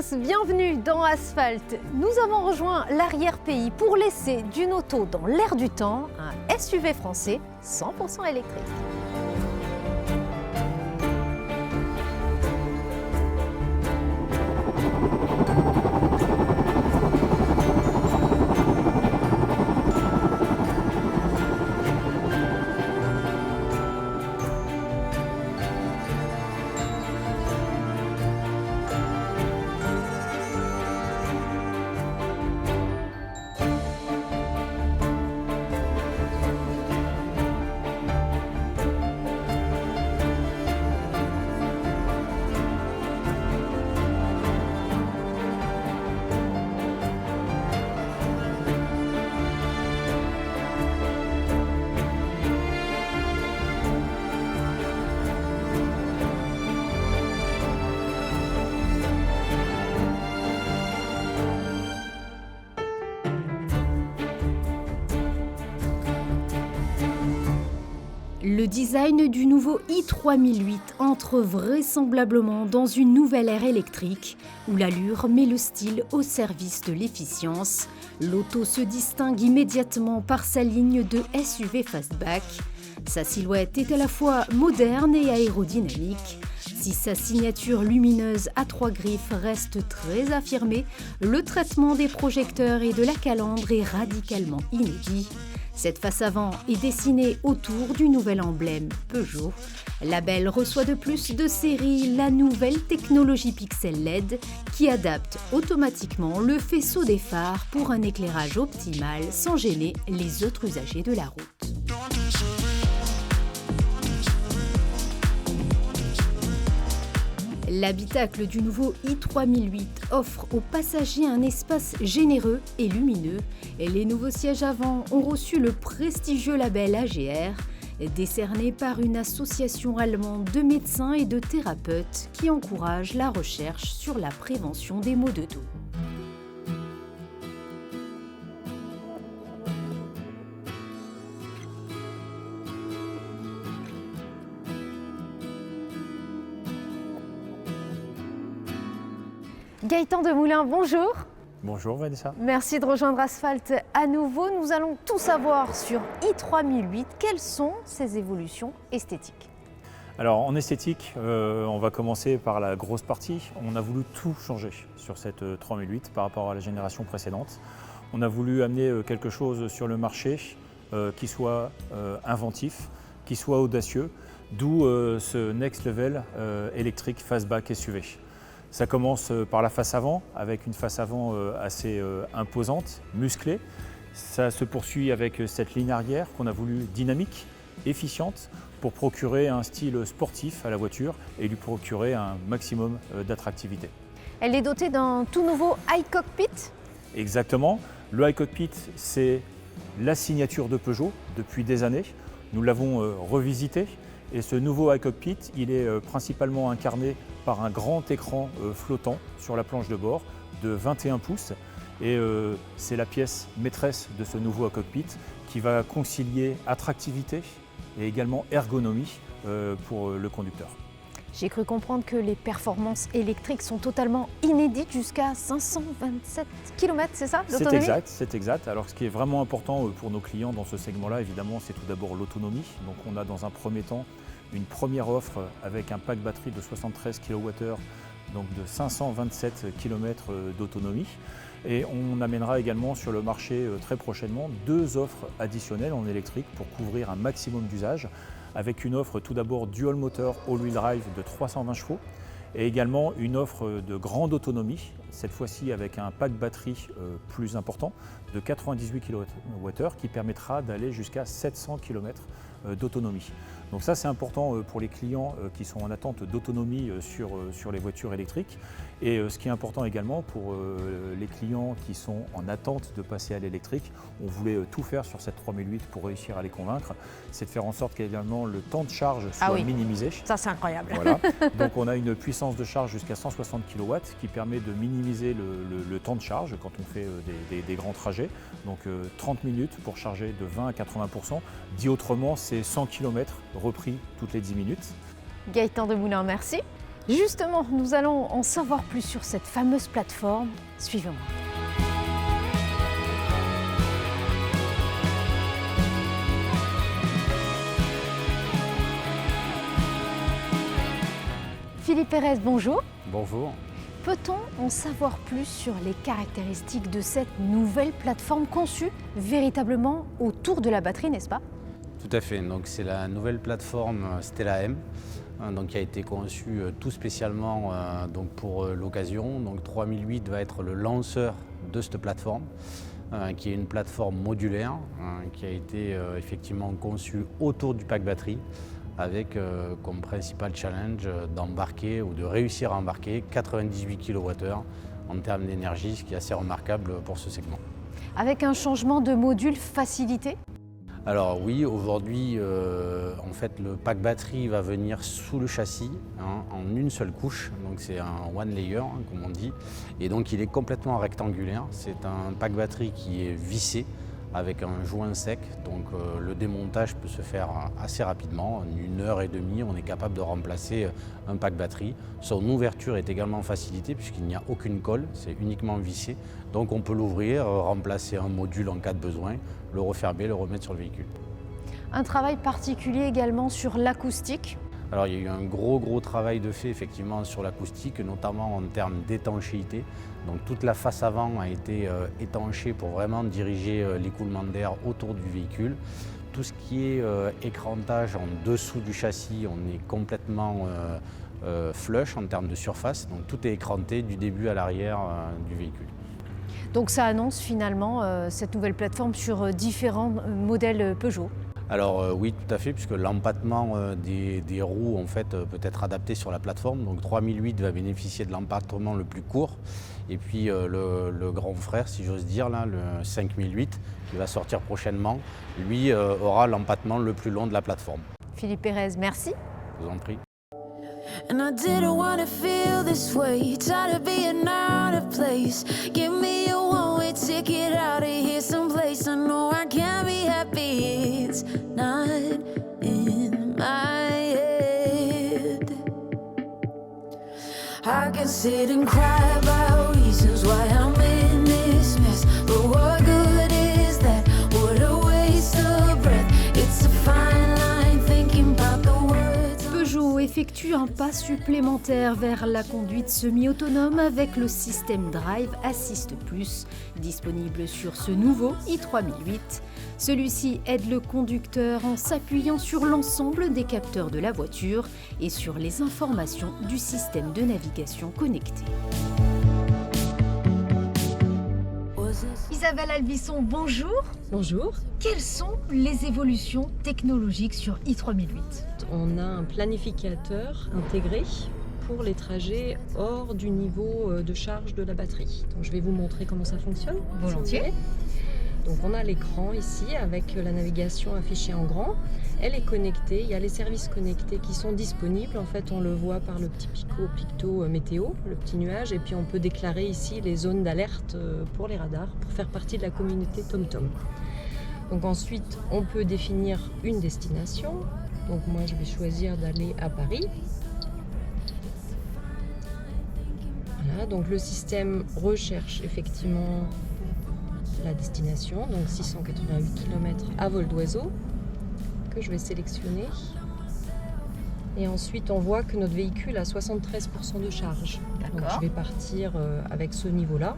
tous, bienvenue dans Asphalt. Nous avons rejoint l'arrière-pays pour laisser d'une auto dans l'air du temps, un SUV français 100% électrique. Le design du nouveau i3008 entre vraisemblablement dans une nouvelle ère électrique où l'allure met le style au service de l'efficience. L'auto se distingue immédiatement par sa ligne de SUV fastback. Sa silhouette est à la fois moderne et aérodynamique. Si sa signature lumineuse à 3 griffes reste très affirmée, le traitement des projecteurs et de la calandre est radicalement inédit. Cette face avant est dessinée autour du nouvel emblème Peugeot. La belle reçoit de plus de série la nouvelle technologie Pixel LED qui adapte automatiquement le faisceau des phares pour un éclairage optimal sans gêner les autres usagers de la route. L'habitacle du nouveau i3008 offre aux passagers un espace généreux et lumineux. Et les nouveaux sièges avant ont reçu le prestigieux label AGR, décerné par une association allemande de médecins et de thérapeutes qui encourage la recherche sur la prévention des maux de dos. Gaëtan Demoulin, bonjour. Bonjour Vanessa. Merci de rejoindre Asphalt à nouveau. Nous allons tout savoir sur i3008. Quelles sont ses évolutions esthétiques? Alors en esthétique, on va commencer par la grosse partie. On a voulu tout changer sur cette 3008 par rapport à la génération précédente. On a voulu amener quelque chose sur le marché qui soit inventif, qui soit audacieux, d'où ce next level électrique fastback SUV. Ça commence par la face avant, avec une face avant assez imposante, musclée. Ça se poursuit avec cette ligne arrière qu'on a voulu dynamique, efficiente, pour procurer un style sportif à la voiture et lui procurer un maximum d'attractivité. Elle est dotée d'un tout nouveau iCockpit. Exactement. Le iCockpit, c'est la signature de Peugeot depuis des années. Nous l'avons revisité. Et ce nouveau iCockpit, il est principalement incarné par un grand écran flottant sur la planche de bord de 21 pouces. Et c'est la pièce maîtresse de ce nouveau iCockpit qui va concilier attractivité et également ergonomie pour le conducteur. J'ai cru comprendre que les performances électriques sont totalement inédites jusqu'à 527 km, c'est ça, d'autonomie ? C'est exact. Alors ce qui est vraiment important pour nos clients dans ce segment-là, évidemment, c'est tout d'abord l'autonomie. Donc on a dans un premier temps une première offre avec un pack batterie de 73 kWh, donc de 527 km d'autonomie. Et on amènera également sur le marché très prochainement 2 offres additionnelles en électrique pour couvrir un maximum d'usages, avec une offre tout d'abord dual moteur all-wheel drive de 320 chevaux et également une offre de grande autonomie, cette fois-ci avec un pack batterie plus important de 98 kWh qui permettra d'aller jusqu'à 700 km d'autonomie. Donc ça c'est important pour les clients qui sont en attente d'autonomie sur les voitures électriques. Et ce qui est important également pour les clients qui sont en attente de passer à l'électrique, on voulait tout faire sur cette 3008 pour réussir à les convaincre, c'est de faire en sorte qu'également le temps de charge soit minimisé. Ça c'est incroyable. Voilà. Donc on a une puissance de charge jusqu'à 160 kW qui permet de minimiser le temps de charge quand on fait des grands trajets. Donc 30 minutes pour charger de 20 à 80%. Dit autrement, c'est 100 km repris toutes les 10 minutes. Gaëtan Demoulin, merci. Justement, nous allons en savoir plus sur cette fameuse plateforme. Suivez-moi. Philippe Pérez, bonjour. Bonjour. Peut-on en savoir plus sur les caractéristiques de cette nouvelle plateforme conçue véritablement autour de la batterie, n'est-ce pas? Tout à fait. Donc c'est la nouvelle plateforme Stella M, donc qui a été conçue tout spécialement donc pour l'occasion. Donc 3008 va être le lanceur de cette plateforme, qui est une plateforme modulaire qui a été effectivement conçue autour du pack batterie, avec comme principal challenge d'embarquer ou de réussir à embarquer 98 kWh en termes d'énergie, ce qui est assez remarquable pour ce segment. Avec un changement de module facilité? Alors oui, aujourd'hui, en fait, le pack batterie va venir sous le châssis en une seule couche, donc c'est un one layer, comme on dit, et donc il est complètement rectangulaire. C'est un pack batterie qui est vissé avec un joint sec, donc le démontage peut se faire assez rapidement. En 1h30, on est capable de remplacer un pack batterie. Son ouverture est également facilitée puisqu'il n'y a aucune colle, c'est uniquement vissé. Donc on peut l'ouvrir, remplacer un module en cas de besoin, le refermer, le remettre sur le véhicule. Un travail particulier également sur l'acoustique? Alors il y a eu un gros travail de fait effectivement sur l'acoustique, notamment en termes d'étanchéité. Donc toute la face avant a été étanchée pour vraiment diriger l'écoulement d'air autour du véhicule. Tout ce qui est écrantage en dessous du châssis, on est complètement flush en termes de surface. Donc tout est écranté du début à l'arrière du véhicule. Donc ça annonce finalement cette nouvelle plateforme sur différents modèles Peugeot? Alors oui, tout à fait, puisque l'empattement des roues en fait, peut être adapté sur la plateforme. Donc 3008 va bénéficier de l'empattement le plus court. Et puis le grand frère, si j'ose dire, là, le 5008, qui va sortir prochainement, lui aura l'empattement le plus long de la plateforme. Philippe Pérez, merci. Je vous en prie. And I didn't want to feel this way, tired of being out of place. Give me a one-way ticket out of here someplace. I know I can't be happy, it's not in my head. I can sit and cry about reasons why I'm in this mess, but what good is that? What a waste of breath. It's a fine line thinking about the words. Peugeot effectue un pas supplémentaire vers la conduite semi-autonome avec le système Drive Assist Plus, disponible sur ce nouveau i3008. Celui-ci aide le conducteur en s'appuyant sur l'ensemble des capteurs de la voiture et sur les informations du système de navigation connecté. Isabelle Albisson, bonjour. Bonjour. Quelles sont les évolutions technologiques sur i3008? On a un planificateur intégré pour les trajets hors du niveau de charge de la batterie. Donc, je vais vous montrer comment ça fonctionne. Volontiers. Si vous voulez. Donc on a l'écran ici avec la navigation affichée en grand. Elle est connectée, il y a les services connectés qui sont disponibles. En fait, on le voit par le petit picto météo, le petit nuage. Et puis on peut déclarer ici les zones d'alerte pour les radars, pour faire partie de la communauté TomTom. Donc ensuite, on peut définir une destination. Donc moi, je vais choisir d'aller à Paris. Voilà, donc le système recherche effectivement la destination, donc 688 km à vol d'oiseau, que je vais sélectionner. Et ensuite, on voit que notre véhicule a 73% de charge. Donc je vais partir avec ce niveau-là.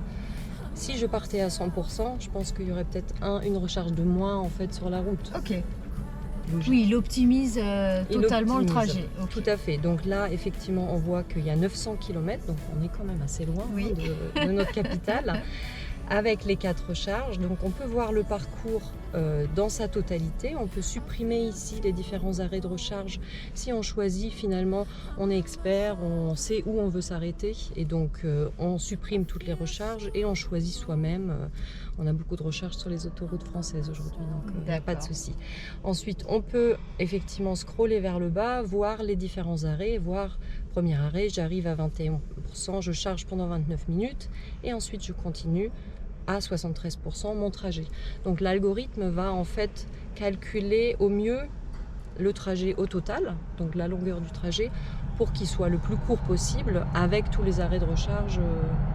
Si je partais à 100%, je pense qu'il y aurait peut-être une recharge de moins en fait sur la route. Ok. Logique. Oui, il optimise totalement Il le optimise. trajet. Tout à fait. Donc là, effectivement, on voit qu'il y a 900 km, donc on est quand même assez loin Oui. de notre capitale. Avec les 4 recharges, donc on peut voir le parcours dans sa totalité. On peut supprimer ici les différents arrêts de recharge. Si on choisit, finalement, on est expert, on sait où on veut s'arrêter et donc on supprime toutes les recharges et on choisit soi-même. On a beaucoup de recharges sur les autoroutes françaises aujourd'hui, donc il n'y a pas de souci. Ensuite, on peut effectivement scroller vers le bas, voir les différents arrêts, voir premier arrêt, j'arrive à 21%, je charge pendant 29 minutes et ensuite je continue à 73% mon trajet. Donc l'algorithme va en fait calculer au mieux le trajet au total, donc la longueur du trajet, pour qu'il soit le plus court possible avec tous les arrêts de recharge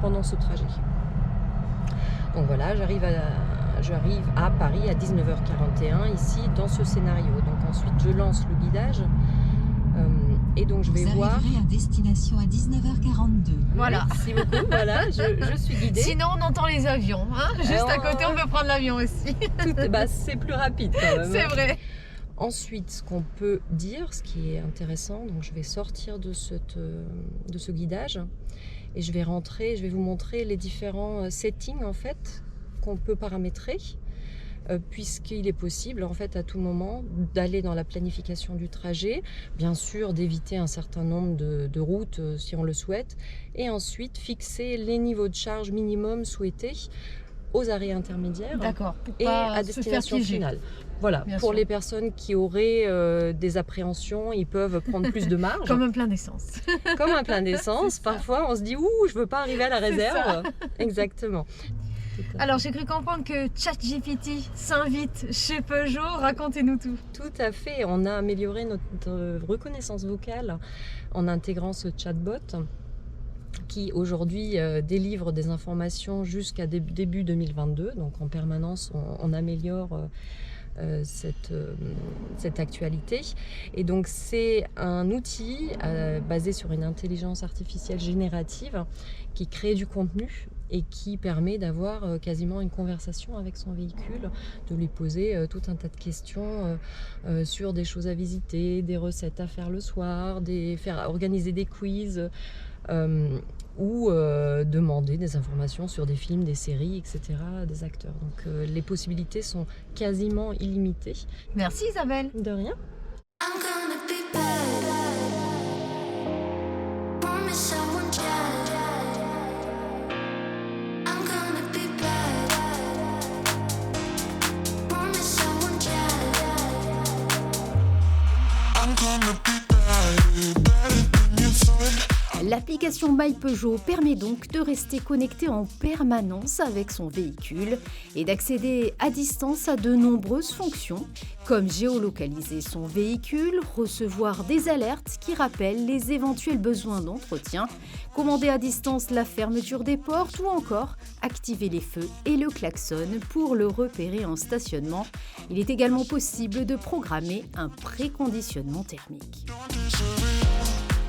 pendant ce trajet. Donc voilà, j'arrive à Paris à 19h41 ici dans ce scénario. Donc ensuite je lance le guidage et donc je vais voir. Vous arriverez à destination à 19h42. Voilà. Merci beaucoup. Voilà, je suis guidée. Sinon, on entend les avions. Hein, juste à côté, on peut prendre l'avion aussi. C'est plus rapide quand même. C'est vrai. Ensuite, ce qu'on peut dire, ce qui est intéressant, donc je vais sortir de ce guidage et je vais rentrer, je vais vous montrer les différents settings en fait qu'on peut paramétrer, puisqu'il est possible en fait à tout moment d'aller dans la planification du trajet, bien sûr d'éviter un certain nombre de routes si on le souhaite, et ensuite fixer les niveaux de charge minimum souhaités aux arrêts intermédiaires et à destination finale. Voilà, bien pour sûr. les personnes qui auraient des appréhensions, ils peuvent prendre plus de marge. Comme un plein d'essence. Comme un plein d'essence. Parfois, on se dit « Ouh, je veux pas arriver à la réserve ». Exactement. Alors, j'ai cru comprendre que ChatGPT s'invite chez Peugeot. Racontez-nous tout. Tout à fait. On a amélioré notre reconnaissance vocale en intégrant ce chatbot qui aujourd'hui délivre des informations jusqu'à début 2022. Donc en permanence, on améliore cette actualité. Et donc c'est un outil basé sur une intelligence artificielle générative qui crée du contenu et qui permet d'avoir quasiment une conversation avec son véhicule, de lui poser tout un tas de questions sur des choses à visiter, des recettes à faire le soir, organiser des quiz ou demander des informations sur des films, des séries, etc., des acteurs. Donc les possibilités sont quasiment illimitées. Merci Isabelle. De rien. I'm gonna be bad. Promise I won't judge. I'm gonna be bad. Promise I won't judge. I'm gonna be bad. Bad inside. L'application My Peugeot permet donc de rester connecté en permanence avec son véhicule et d'accéder à distance à de nombreuses fonctions, comme géolocaliser son véhicule, recevoir des alertes qui rappellent les éventuels besoins d'entretien, commander à distance la fermeture des portes ou encore activer les feux et le klaxon pour le repérer en stationnement. Il est également possible de programmer un préconditionnement thermique.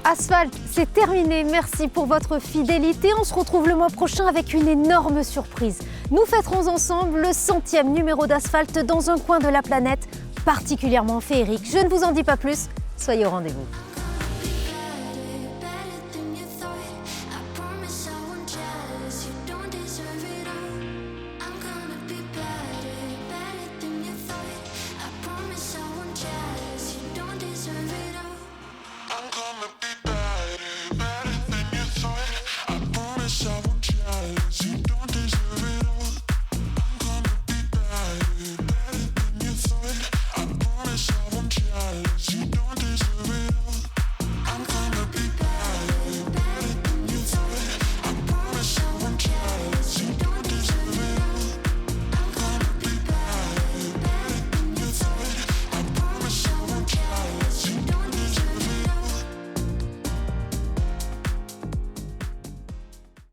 Asphalt, c'est terminé. Merci pour votre fidélité. On se retrouve le mois prochain avec une énorme surprise. Nous fêterons ensemble le 100e numéro d'Asphalt dans un coin de la planète particulièrement féerique. Je ne vous en dis pas plus. Soyez au rendez-vous.